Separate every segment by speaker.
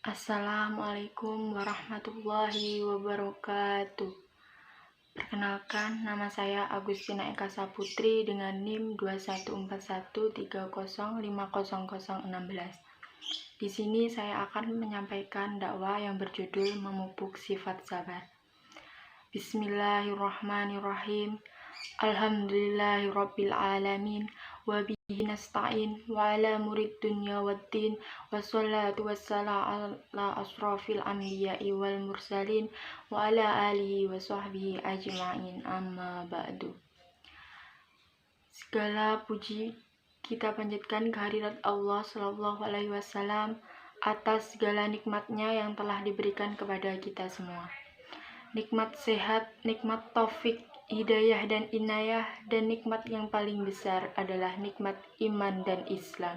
Speaker 1: Assalamualaikum warahmatullahi wabarakatuh. Perkenalkan, nama saya Agustina Eka Saputri dengan NIM 214130500016. Di sini saya akan menyampaikan dakwah yang berjudul memupuk sifat sabar. Bismillahirrahmanirrahim. Alhamdulillahirabbil alamin wa bihi nasta'in wa ala murid dunya waddin wassalatu wassalamu ala asrofil anbiya'i wal mursalin wa ala alihi wa sahbihi ajma'in, amma ba'du. Segala puji kita panjatkan kehadirat Allah Shallallahu Alaihi Wasallam atas segala nikmatnya yang telah diberikan kepada kita semua. Nikmat sehat, nikmat taufik, hidayah dan inayah, dan nikmat yang paling besar adalah nikmat iman dan Islam.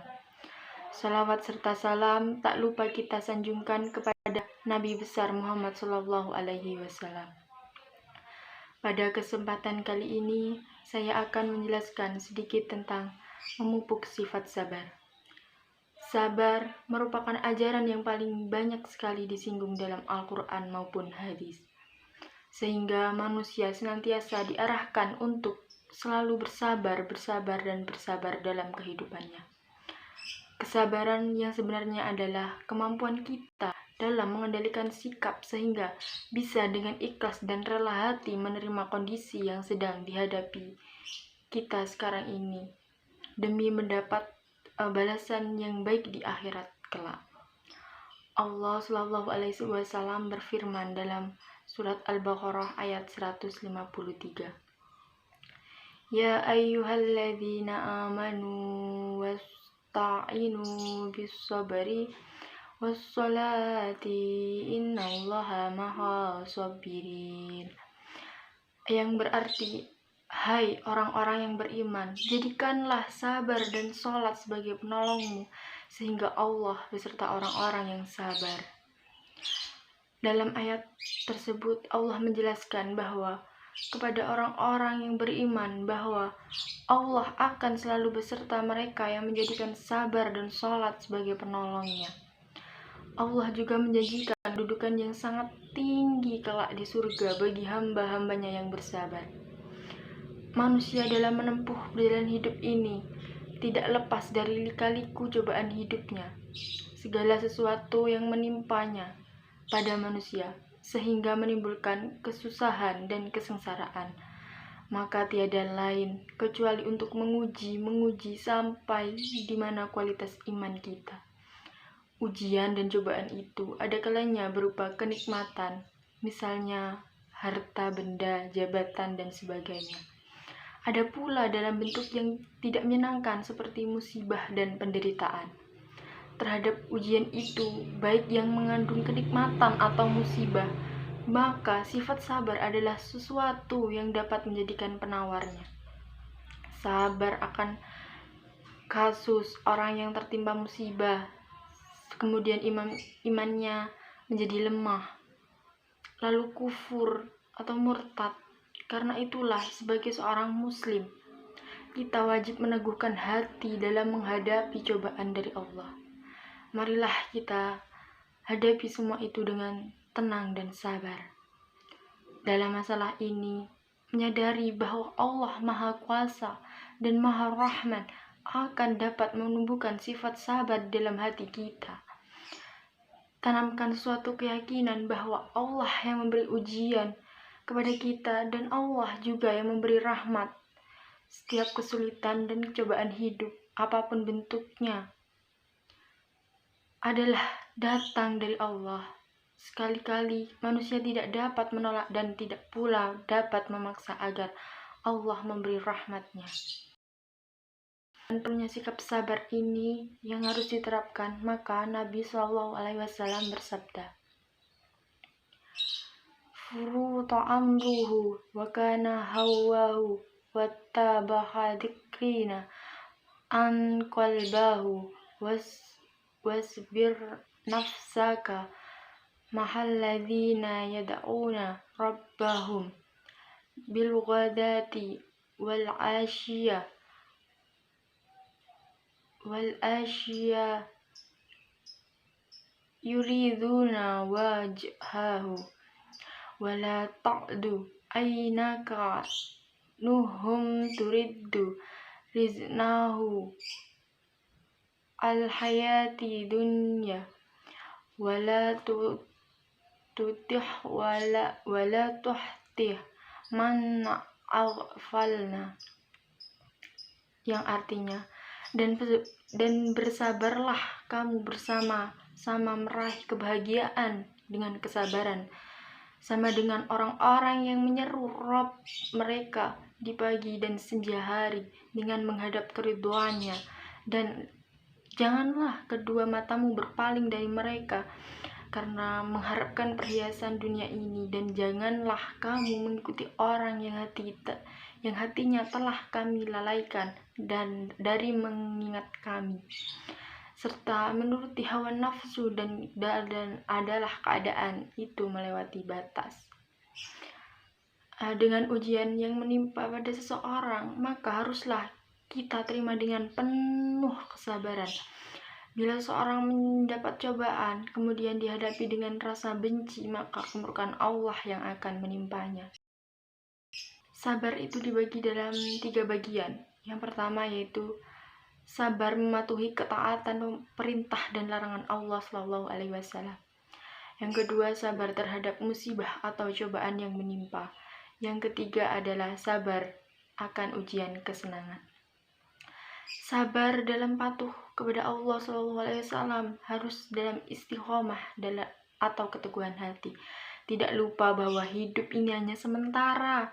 Speaker 1: Salawat serta salam tak lupa kita sanjungkan kepada Nabi besar Muhammad Sallallahu Alaihi Wasallam. Pada kesempatan kali ini, saya akan menjelaskan sedikit tentang memupuk sifat sabar. Sabar merupakan ajaran yang paling banyak sekali disinggung dalam Al-Quran maupun hadis, sehingga manusia senantiasa diarahkan untuk selalu bersabar dalam kehidupannya. Kesabaran yang sebenarnya adalah kemampuan kita dalam mengendalikan sikap sehingga bisa dengan ikhlas dan rela hati menerima kondisi yang sedang dihadapi kita sekarang ini demi mendapat balasan yang baik di akhirat kelak. Allah Shallallahu Alaihi Wasallam berfirman dalam Surat Al-Baqarah ayat 153. Ya ayyuhalladzina amanu wasta'inu bis-sabri was-salati innallaha ma'as sabirin. Yang berarti, hai orang-orang yang beriman, jadikanlah sabar dan sholat sebagai penolongmu, sehingga Allah beserta orang-orang yang sabar. Dalam ayat tersebut Allah menjelaskan bahwa kepada orang-orang yang beriman bahwa Allah akan selalu beserta mereka yang menjadikan sabar dan sholat sebagai penolongnya. Allah juga menjanjikan kedudukan yang sangat tinggi kelak di surga bagi hamba-hambanya yang bersabar. Manusia dalam menempuh jalan hidup ini tidak lepas dari lika-liku cobaan hidupnya, segala sesuatu yang menimpanya pada manusia sehingga menimbulkan kesusahan dan kesengsaraan, maka tiada lain kecuali untuk menguji sampai di mana kualitas iman kita. Ujian dan cobaan itu ada kalanya berupa kenikmatan, misalnya harta, benda, jabatan, dan sebagainya. Ada pula dalam bentuk yang tidak menyenangkan seperti musibah dan penderitaan. Terhadap ujian itu, baik yang mengandung kenikmatan atau musibah, maka sifat sabar adalah sesuatu yang dapat menjadikan penawarnya. Sabar akan kasus orang yang tertimpa musibah, kemudian imannya menjadi lemah, lalu kufur atau murtad. Karena itulah sebagai seorang muslim, kita wajib meneguhkan hati dalam menghadapi cobaan dari Allah. Marilah kita hadapi semua itu dengan tenang dan sabar. Dalam masalah ini, menyadari bahwa Allah Maha Kuasa dan Maha Rahman akan dapat menumbuhkan sifat sabar dalam hati kita. Tanamkan suatu keyakinan bahwa Allah yang memberi ujian kepada kita dan Allah juga yang memberi rahmat. Setiap kesulitan dan cobaan hidup, apapun bentuknya, adalah datang dari Allah. Sekali-kali manusia tidak dapat menolak dan tidak pula dapat memaksa agar Allah memberi rahmatnya. Dan punya sikap sabar ini yang harus diterapkan, maka Nabi SAW bersabda, Furuta amruhu wa kana hawahu wattabaha dzikrina an qalbahu wasbir nafsaka mahalladzina yad'una rabbahum bil ghadati wal ashiyah yuriduna wajhahu wala ta'du aynaka nuhum turiddu riznahu al-hayati dunya wala tutih wala tuhtih man aghfalna, yang artinya dan bersabarlah kamu bersama-sama meraih kebahagiaan dengan kesabaran, sama dengan orang-orang yang menyeru Rob mereka di pagi dan senja hari dengan menghadap keridhoannya, dan janganlah kedua matamu berpaling dari mereka karena mengharapkan perhiasan dunia ini, dan janganlah kamu mengikuti orang yang hatinya telah kami lalaikan dan dari mengingat kami, serta menuruti hawa nafsu dan adalah keadaan itu melewati batas. Dengan ujian yang menimpa pada seseorang, maka haruslah kita terima dengan penuh kesabaran. Bila seorang mendapat cobaan, kemudian dihadapi dengan rasa benci, maka kemurkaan Allah yang akan menimpanya. Sabar itu dibagi dalam 3 bagian. Yang pertama yaitu sabar mematuhi ketaatan perintah dan larangan Allah SAW. Yang kedua, sabar terhadap musibah atau cobaan yang menimpa. Yang ketiga adalah sabar akan ujian kesenangan. Sabar dalam patuh kepada Allah SAW harus dalam istiqomah atau keteguhan hati. Tidak lupa bahwa hidup ini hanya sementara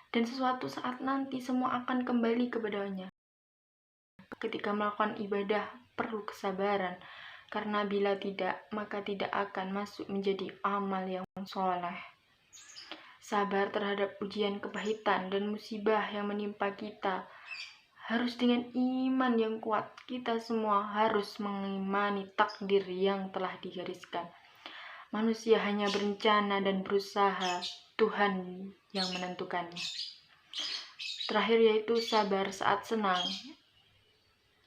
Speaker 1: dan suatu saat nanti semua akan kembali kepadanya. Ketika melakukan ibadah perlu kesabaran, karena bila tidak maka tidak akan masuk menjadi amal yang soleh. Sabar terhadap ujian kepahitan dan musibah yang menimpa kita harus dengan iman yang kuat. Kita semua harus mengimani takdir yang telah digariskan. Manusia hanya berencana dan berusaha, Tuhan yang menentukannya. Terakhir yaitu sabar saat senang.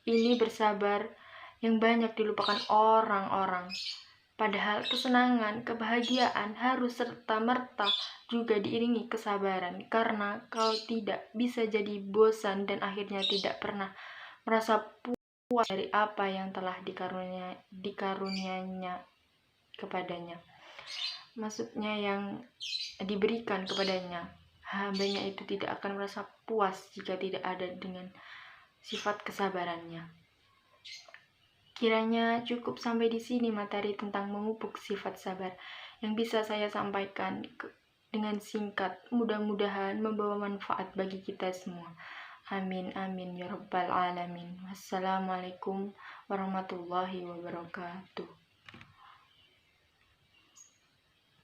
Speaker 1: Ini bersabar yang banyak dilupakan orang-orang. Padahal kesenangan, kebahagiaan harus serta-merta juga diiringi kesabaran, karena kalau tidak bisa jadi bosan dan akhirnya tidak pernah merasa puas dari apa yang telah dikarunianya kepadanya. Maksudnya yang diberikan kepadanya. Hambanya itu tidak akan merasa puas jika tidak ada dengan sifat kesabarannya. Kiranya cukup sampai di sini materi tentang memupuk sifat sabar yang bisa saya sampaikan dengan singkat. Mudah-mudahan membawa manfaat bagi kita semua. Amin amin ya rabbal alamin. Wassalamualaikum warahmatullahi wabarakatuh.